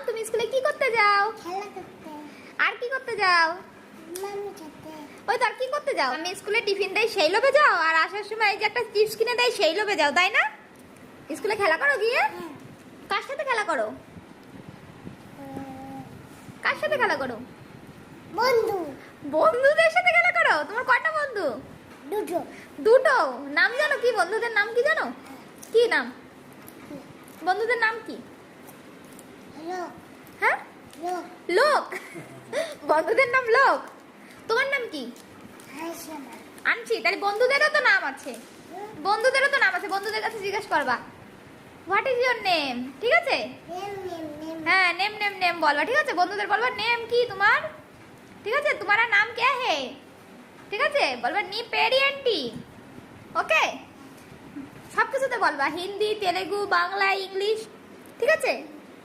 তুমি স্কুলে কি করতে যাও? খেলা করতে। আর কি করতে যাও? মামি খেতে। ওই তো আর কি করতে যাও? আমি স্কুলে টিফিন দেই সেই লোভে যাও, আর আসার সময় এই যে একটা চিপস কিনে দেয় সেই লোভে যাও, তাই না? স্কুলে খেলা করো গিয়ে? হ্যাঁ। কার সাথে খেলা করো? কার সাথে খেলা করো? বন্ধু বন্ধুদের সাথে খেলা করো। তোমার কয়টা বন্ধু? দুটো। দুটো। নাম জানো কি? বন্ধুদের নাম কি জানো? কি নাম? বন্ধুদের নাম কি? লোক হ্যাঁ, লোক লোক। বন্ধুদের নাম লোক। তোমার নাম কি? হাসনা। আনছি। তাহলে বন্ধুদেরও তো নাম আছে, বন্ধুদেরও তো নাম আছে। বন্ধুদের কাছে জিজ্ঞেস করবা হোয়াট ইজ ইওর নেম, ঠিক আছে? Name name name. হ্যাঁ, নেম নেম নেম বলবা, ঠিক আছে? বন্ধুদের বলবা নেম কি তোমার, ঠিক আছে? তোমারা নাম কে হে, ঠিক আছে? বলবা নি পেরি আন্টি। ওকে, সব কিছুতে বলবা, হিন্দি, তেলেগু, বাংলা, ইংলিশ, ঠিক আছে?